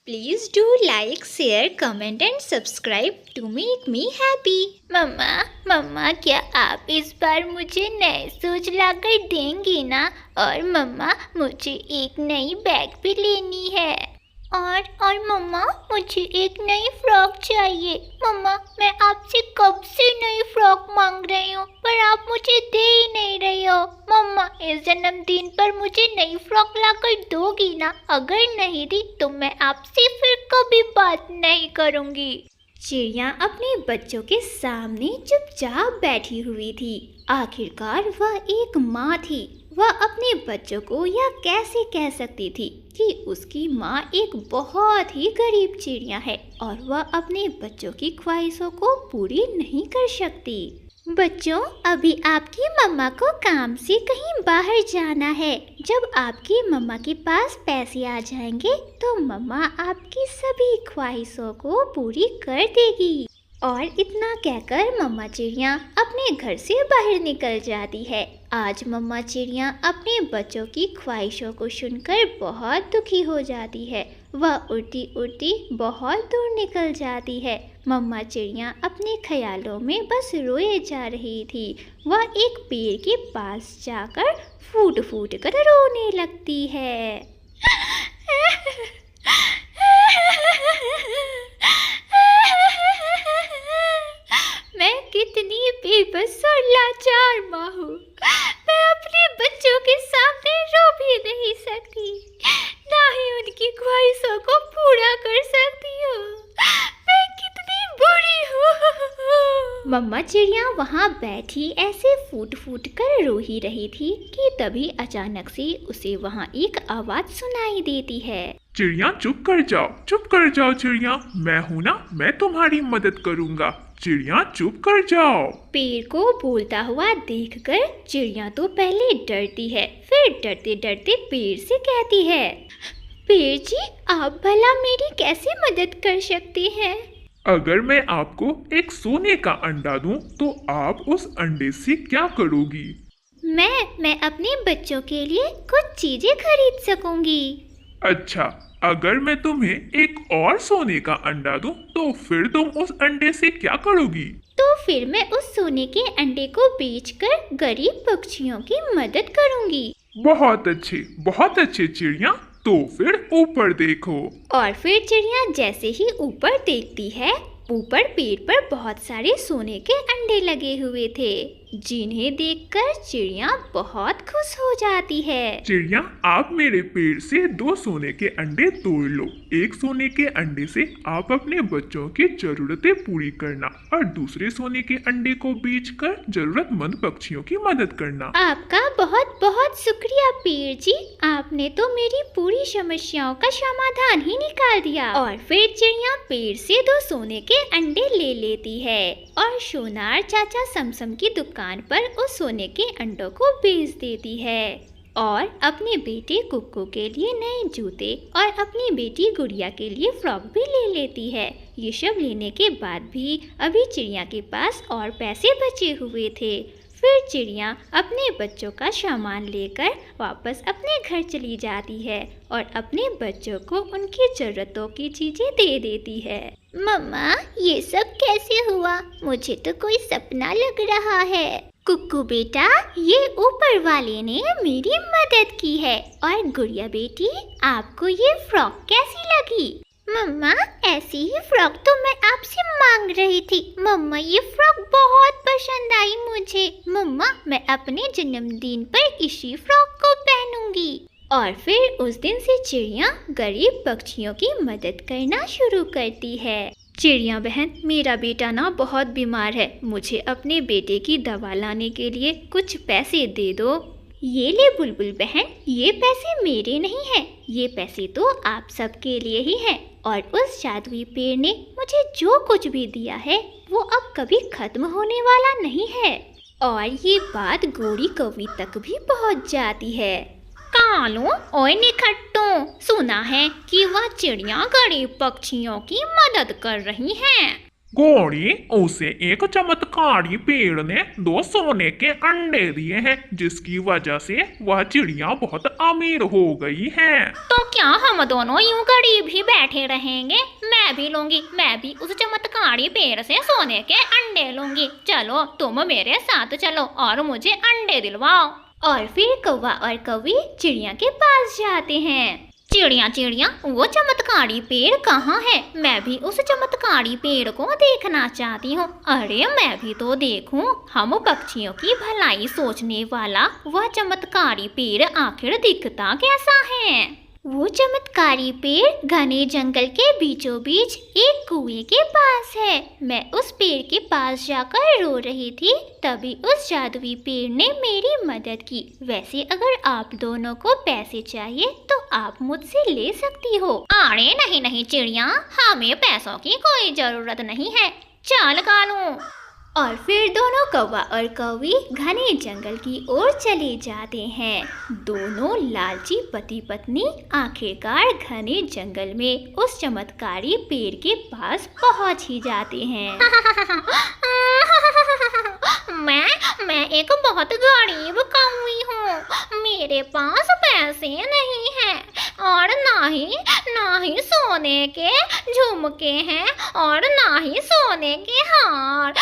Please do like, share, comment and subscribe to make me happy. मम्मा मम्मा क्या आप इस बार मुझे नए शूज लाकर देंगी ना? और मम्मा मुझे एक नई बैग भी लेनी है। और मम्मा मुझे एक नई फ्रॉक चाहिए। मम्मा मैं आपसे कब से नई फ्रॉक मांग रही हूँ पर आप मुझे दे ही नहीं रही हो। मम्मा इस जन्मदिन पर मुझे नई फ्रॉक लाकर दोगी ना? अगर नहीं दी तो मैं आपसे फिर कभी बात नहीं करूँगी। चिड़िया अपने बच्चों के सामने चुपचाप बैठी हुई थी। आखिरकार वह एक माँ थी। वह अपने बच्चों को यह कैसे कह सकती थी कि उसकी माँ एक बहुत ही गरीब चिड़िया है और वह अपने बच्चों की ख्वाहिशों को पूरी नहीं कर सकती। बच्चों, अभी आपकी मम्मा को काम से कहीं बाहर जाना है। जब आपकी मम्मा के पास पैसे आ जाएंगे तो मम्मा आपकी सभी ख्वाहिशों को पूरी कर देगी। और इतना कहकर मम्मा चिड़िया अपने घर से बाहर निकल जाती है। आज मम्मा चिड़िया अपने बच्चों की ख्वाहिशों को सुनकर बहुत दुखी हो जाती है। वह उड़ती उड़ती बहुत दूर निकल जाती है। मम्मा चिड़िया अपने ख्यालों में बस रोए जा रही थी। वह एक पेड़ के पास जाकर फूट फूट कर रोने लगती है। मैं कितनी बेबस और लाचार माँ हूँ। मैं अपने बच्चों के सामने रो भी नहीं सकती, ना ही उनकी ख्वाहिशों को पूरा कर सकती हूँ। मैं कितनी बुरी हूँ। मम्मा चिड़िया वहाँ बैठी ऐसे फूट फूट कर रो ही रही थी कि तभी अचानक से उसे वहाँ एक आवाज सुनाई देती है। चिड़िया चुप कर जाओ चिड़िया, मैं हूँ ना, मैं तुम्हारी मदद करूँगा। चिड़िया चुप कर जाओ। पेड़ को बोलता हुआ देखकर चिड़िया तो पहले डरती है, फिर डरते डरते पेड़ से कहती है, पेड़ जी आप भला मेरी कैसे मदद कर सकते हैं? अगर मैं आपको एक सोने का अंडा दूं तो आप उस अंडे से क्या करोगी? मैं अपने बच्चों के लिए कुछ चीजें खरीद सकूंगी। अच्छा, अगर मैं तुम्हें एक और सोने का अंडा दूं तो फिर तुम उस अंडे से क्या करोगी? तो फिर मैं उस सोने के अंडे को बेचकर गरीब पक्षियों की मदद करूंगी। बहुत अच्छे चिड़िया, तो फिर ऊपर देखो। और फिर चिड़िया जैसे ही ऊपर देखती है, ऊपर पेड़ पर बहुत सारे सोने के अंडे लगे हुए थे, जिन्हें देखकर चिड़िया बहुत खुश हो जाती है। चिड़िया आप मेरे पेड़ से 2 सोने के अंडे तोड़ लो। एक सोने के अंडे से आप अपने बच्चों की जरूरतें पूरी करना और दूसरे सोने के अंडे को बेचकर जरूरतमंद पक्षियों की मदद करना। आपका बहुत बहुत शुक्रिया पेड़ जी, आपने तो मेरी पूरी समस्याओं का समाधान ही निकाल दिया। और फिर चिड़िया पेड़ से 2 सोने के अंडे ले लेती है और सोनार चाचा समसम की दुकान पर उस सोने के अंडों को बेच देती है और अपने बेटे कुक्कू के लिए नए जूते और अपनी बेटी गुड़िया के लिए फ्रॉक भी ले लेती है। ये सब लेने के बाद भी अभी चिड़िया के पास और पैसे बचे हुए थे। फिर चिड़िया अपने बच्चों का सामान लेकर वापस अपने घर चली जाती है और अपने बच्चों को उनकी जरूरतों की चीजें दे देती है। मम्मा ये सब कैसे हुआ? मुझे तो कोई सपना लग रहा है। कुक्कू बेटा, ये ऊपर वाले ने मेरी मदद की है। और गुड़िया बेटी, आपको ये फ्रॉक कैसी लगी? मम्मा ऐसी ही फ्रॉक तो मैं आपसे मांग रही थी। मम्मा ये फ्रॉक बहुत पसंद आई मुझे। मम्मा मैं अपने जन्मदिन पर इसी फ्रॉक को पहनूंगी। और फिर उस दिन से चिड़िया गरीब पक्षियों की मदद करना शुरू करती है। चिड़िया बहन, मेरा बेटा ना बहुत बीमार है, मुझे अपने बेटे की दवा लाने के लिए कुछ पैसे दे दो। ये ले बुलबुल बहन, ये पैसे मेरे नहीं हैं, ये पैसे तो आप सबके लिए ही हैं। और उस जादुई पेड़ ने मुझे जो कुछ भी दिया है वो अब कभी खत्म होने वाला नहीं है। और ये बात गोरी कौवी तक भी पहुंच जाती है। कालू ओए निखट्टू, सुना है कि वह चिड़िया गरीब पक्षियों की मदद कर रही हैं। गोरी, उसे एक चमत्कारी पेड़ ने 2 सोने के अंडे दिए हैं, जिसकी वजह से वह चिड़िया बहुत अमीर हो गई है। तो क्या हम दोनों यूं गरीब ही बैठे रहेंगे, मैं भी लूंगी, मैं भी उस चमत्कारी पेड़ से सोने के अंडे लूंगी। चलो तुम मेरे साथ चलो और मुझे अंडे दिलवाओ। और फिर कौवा और कौवी चिड़िया के पास जाते हैं। चिड़िया चिड़िया, वो चमत्कारी पेड़ कहाँ है? मैं भी उस चमत्कारी पेड़ को देखना चाहती हूँ। अरे मैं भी तो देखूं, हम पक्षियों की भलाई सोचने वाला वह चमत्कारी पेड़ आखिर दिखता कैसा है? वो चमत्कारी पेड़ घने जंगल के बीचों बीच एक कुएं के पास है। मैं उस पेड़ के पास जाकर रो रही थी, तभी उस जादुई पेड़ ने मेरी मदद की। वैसे अगर आप दोनों को पैसे चाहिए तो आप मुझसे ले सकती हो। अरे नहीं नहीं चिड़िया, हमें पैसों की कोई जरूरत नहीं है, चल कालू। और फिर दोनों कौवा और कौवी घने जंगल की ओर चले जाते हैं। दोनों लालची पति पत्नी आखिरकार घने जंगल में उस चमत्कारी पेड़ के पास पहुंच ही जाते हैं। मैं एक बहुत गरीब कौवी हूँ। मेरे पास पैसे नहीं हैं और ना ही सोने के झुमके हैं और ना ही सोने के हार।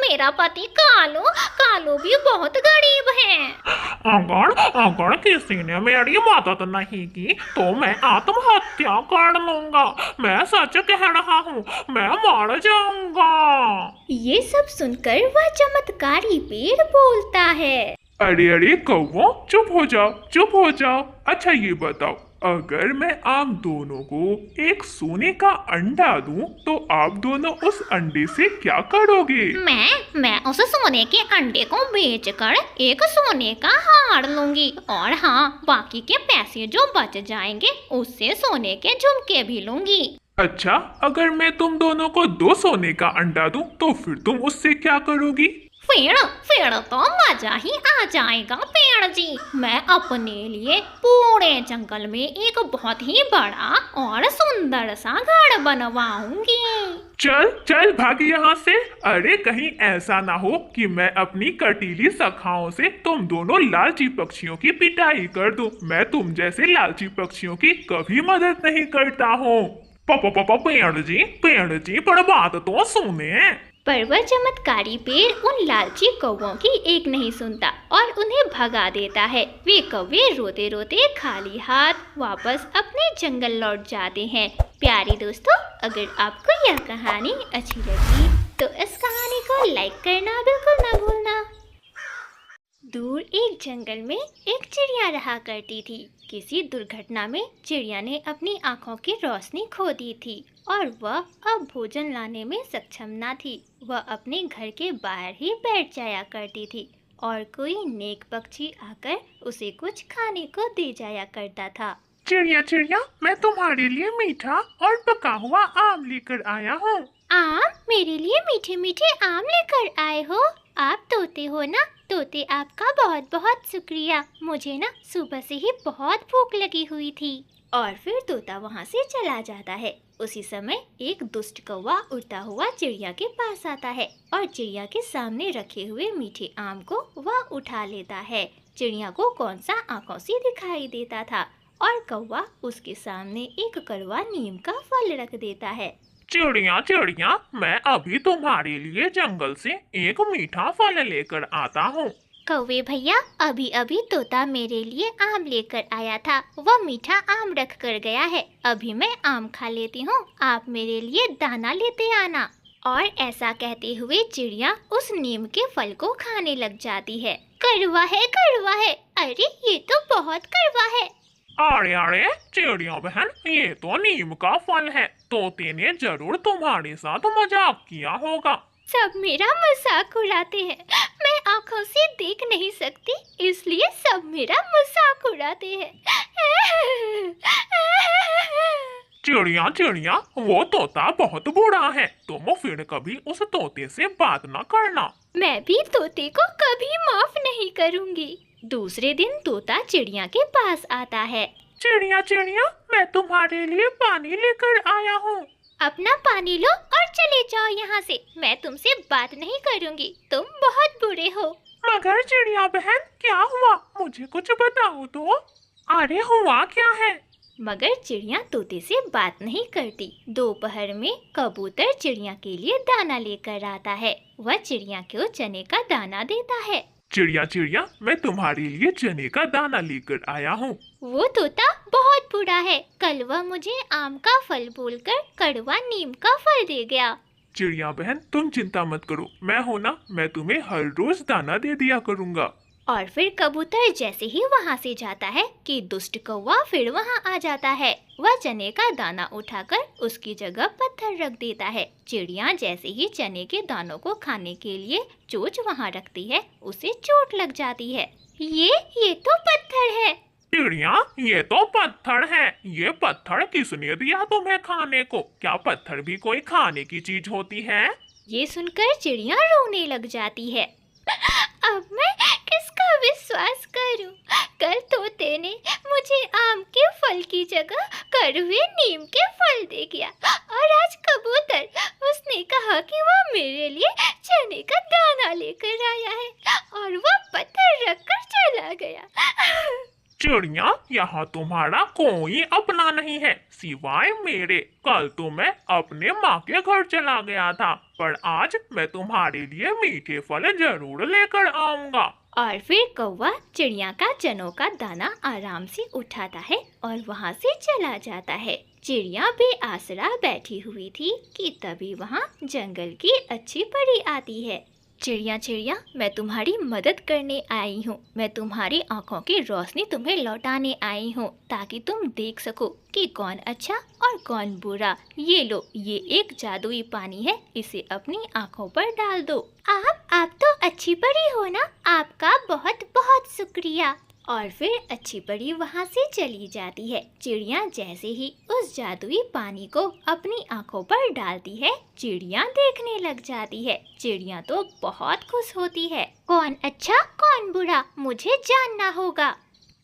मेरा पति कालू भी बहुत गरीब है। अगर किसी ने मेरी मदद नहीं की तो मैं आत्महत्या कर लूंगा। मैं सच कह रहा हूँ, मैं मर जाऊंगा। ये सब सुनकर वह चमत्कारी पेड़ बोलता है। अरे कौवा, चुप हो जाओ। अच्छा ये बताओ, अगर मैं आप दोनों को एक सोने का अंडा दूं तो आप दोनों उस अंडे से क्या करोगे? मैं उस सोने के अंडे को बेचकर एक सोने का हार लूंगी और हाँ, बाकी के पैसे जो बच जाएंगे उससे सोने के झुमके भी लूंगी। अच्छा, अगर मैं तुम दोनों को 2 सोने का अंडा दूं तो फिर तुम उससे क्या करोगी? फिर तो मजा ही आ जाएगा पेड़ जी। मैं अपने लिए पूरे जंगल में एक बहुत ही बड़ा और सुंदर सा घर बनवाऊंगी। चल भाग यहाँ से। अरे कहीं ऐसा ना हो कि मैं अपनी कटीली शाखाओं से तुम दोनों लालची पक्षियों की पिटाई कर दूं। मैं तुम जैसे लालची पक्षियों की कभी मदद नहीं करता हूँ। पेड़ जी पर बात तो सुने। पर वह चमत्कारी पेड़ उन लालची कौवों की एक नहीं सुनता और उन्हें भगा देता है। वे कौवे रोते रोते खाली हाथ वापस अपने जंगल लौट जाते हैं। प्यारे दोस्तों, अगर आपको यह कहानी अच्छी लगी तो इस कहानी को लाइक करना बिल्कुल न भूलना। दूर एक जंगल में एक चिड़िया रहा करती थी। किसी दुर्घटना में चिड़िया ने अपनी आंखों की रोशनी खो दी थी और वह अब भोजन लाने में सक्षम न थी। वह अपने घर के बाहर ही बैठ जाया करती थी और कोई नेक पक्षी आकर उसे कुछ खाने को दे जाया करता था। चिड़िया, मैं तुम्हारे लिए मीठा और पका हुआ आम लेकर आया हूँ। आम? मेरे लिए मीठे मीठे आम लेकर आए हो? आप तोते हो ना? तोते, आपका बहुत बहुत शुक्रिया। मुझे ना सुबह से ही बहुत भूख लगी हुई थी। और फिर तोता वहाँ से चला जाता है। उसी समय एक दुष्ट कौवा उड़ता हुआ चिड़िया के पास आता है और चिड़िया के सामने रखे हुए मीठे आम को वह उठा लेता है। चिड़िया को कौन सा आंखों से दिखाई देता था और कौवा उसके सामने एक कड़वा नीम का फल रख देता है। चिड़िया, मैं अभी तुम्हारे लिए जंगल से एक मीठा फल लेकर आता हूँ। कौवे भैया, अभी अभी तोता मेरे लिए आम लेकर आया था। वह मीठा आम रख कर गया है। अभी मैं आम खा लेती हूँ, आप मेरे लिए दाना लेते आना। और ऐसा कहते हुए चिड़िया उस नीम के फल को खाने लग जाती है। कड़वा है, अरे ये तो बहुत कड़वा है। अरे चिड़िया बहन, ये तो नीम का फल है। तोते ने जरूर तुम्हारे साथ मजाक किया होगा। सब मेरा मजाक उड़ाते हैं। मैं आँखों से देख नहीं सकती, इसलिए सब मेरा मजाक उड़ाते हैं। चिड़िया, वो तोता बहुत बुरा है। तुम फिर कभी उस तोते से बात न करना। मैं भी तोते को कभी माफ नहीं करूँगी। दूसरे दिन तोता चिड़िया के पास आता है। चिड़िया, मैं तुम्हारे लिए पानी लेकर आया हूँ। अपना पानी लो और चले जाओ यहाँ से। मैं तुमसे बात नहीं करूँगी, तुम बहुत बुरे हो। मगर चिड़िया बहन, क्या हुआ? मुझे कुछ बताओ तो। अरे हुआ क्या है? मगर चिड़िया तोते से बात नहीं करती। दोपहर में कबूतर चिड़िया के लिए दाना लेकर आता है। वह चिड़िया को चने का दाना देता है। चिड़िया चिड़िया, मैं तुम्हारे लिए चने का दाना लेकर आया हूँ। वो तोता बहुत बुरा है। कल वह मुझे आम का फल बोलकर कड़वा नीम का फल दे गया। चिड़िया बहन, तुम चिंता मत करो, मैं हूँ ना, मैं तुम्हें हर रोज दाना दे दिया करूँगा। और फिर कबूतर जैसे ही वहाँ से जाता है कि दुष्ट कौवा फिर वहाँ आ जाता है। वह चने का दाना उठाकर उसकी जगह पत्थर रख देता है। चिड़िया जैसे ही चने के दानों को खाने के लिए चोंच वहाँ रखती है, उसे चोट लग जाती है। ये तो पत्थर है। चिड़िया, ये तो पत्थर है। ये पत्थर किसने दिया तुम्हें खाने को? क्या पत्थर भी कोई खाने की चीज होती है? ये सुनकर चिड़िया रोने लग जाती है। अब मैं किसका विश्वास करूं? कल तोते ने मुझे आम के फल की जगह कड़वे नीम के फल दे दिया और आज कबूतर, उसने कहा कि वह मेरे लिए चने का दाना लेकर आया है और वह पत्थर रखकर चला गया। चिड़िया, यहाँ तुम्हारा कोई अपना नहीं है सिवाय मेरे। कल तो मैं अपने माँ के घर चला गया था, पर आज मैं तुम्हारे लिए मीठे फल जरूर लेकर आऊंगा। और फिर कौवा चिड़िया का चनों का दाना आराम से उठाता है और वहाँ से चला जाता है। चिड़िया बेआसरा बैठी हुई थी कि तभी वहाँ जंगल की अच्छी परी आती है। चिड़िया चिड़िया, मैं तुम्हारी मदद करने आई हूँ। मैं तुम्हारी आँखों की रोशनी तुम्हें लौटाने आई हूँ ताकि तुम देख सको कि कौन अच्छा और कौन बुरा। ये लो, ये एक जादुई पानी है, इसे अपनी आँखों पर डाल दो। आप तो अच्छी परी हो ना, आपका बहुत बहुत शुक्रिया। और फिर अच्छी परी वहाँ से चली जाती है। चिड़िया जैसे ही उस जादुई पानी को अपनी आंखों पर डालती है, चिड़िया देखने लग जाती है। चिड़िया तो बहुत खुश होती है। कौन अच्छा कौन बुरा मुझे जानना होगा।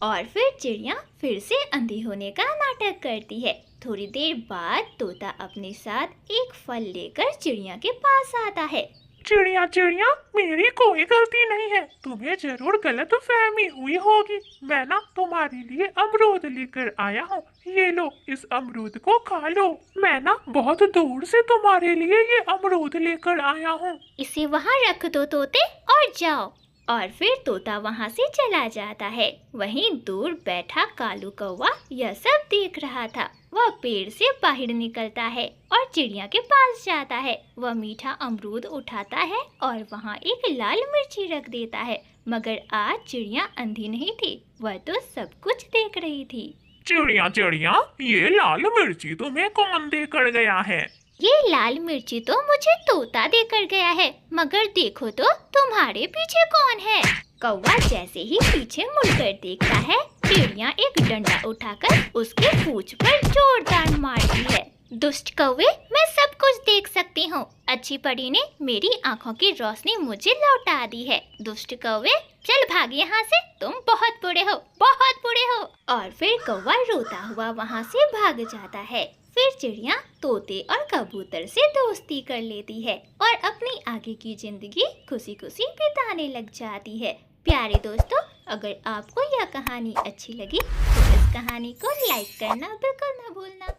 और फिर चिड़िया फिर से अंधी होने का नाटक करती है। थोड़ी देर बाद तोता अपने साथ एक फल लेकर चिड़िया के पास आता है। चिड़िया चिड़िया, मेरी कोई गलती नहीं है, तुम्हें जरूर गलतफहमी हुई होगी। मैं ना तुम्हारे लिए अमरूद लेकर आया हूँ। ये लो, इस अमरूद को खा लो। मैं ना बहुत दूर से तुम्हारे लिए ये अमरूद लेकर आया हूँ। इसे वहाँ रख दो तोते और जाओ। और फिर तोता वहाँ से चला जाता है। वहीं दूर बैठा कालू कौवा यह सब देख रहा था। वह पेड़ से बाहर निकलता है और चिड़िया के पास जाता है। वह मीठा अमरूद उठाता है और वहाँ एक लाल मिर्ची रख देता है। मगर आज चिड़िया अंधी नहीं थी, वह तो सब कुछ देख रही थी। चिड़िया चिड़िया, ये लाल मिर्ची तुम्हें कौन देकर गया है? ये लाल मिर्ची तो मुझे तोता देकर गया है, मगर देखो तो तुम्हारे पीछे कौन है? कौवा जैसे ही पीछे मुड़कर देखता है, चिड़िया एक डंडा उठाकर उसके पूंछ पर जोरदार मारती है। दुष्ट कौवे, मैं सब कुछ देख सकती हूँ। अच्छी परी ने मेरी आँखों की रोशनी मुझे लौटा दी है। दुष्ट कौवे, चल भाग यहाँ से, तुम बहुत बुरे हो, बहुत बुरे हो। और फिर कौवा रोता हुआ वहाँ से भाग जाता है। फिर चिड़िया तोते और कबूतर से दोस्ती कर लेती है और अपनी आगे की जिंदगी खुशी खुशी बिताने लग जाती है। प्यारे दोस्तों, अगर आपको यह कहानी अच्छी लगी तो इस कहानी को लाइक करना बिल्कुल न भूलना।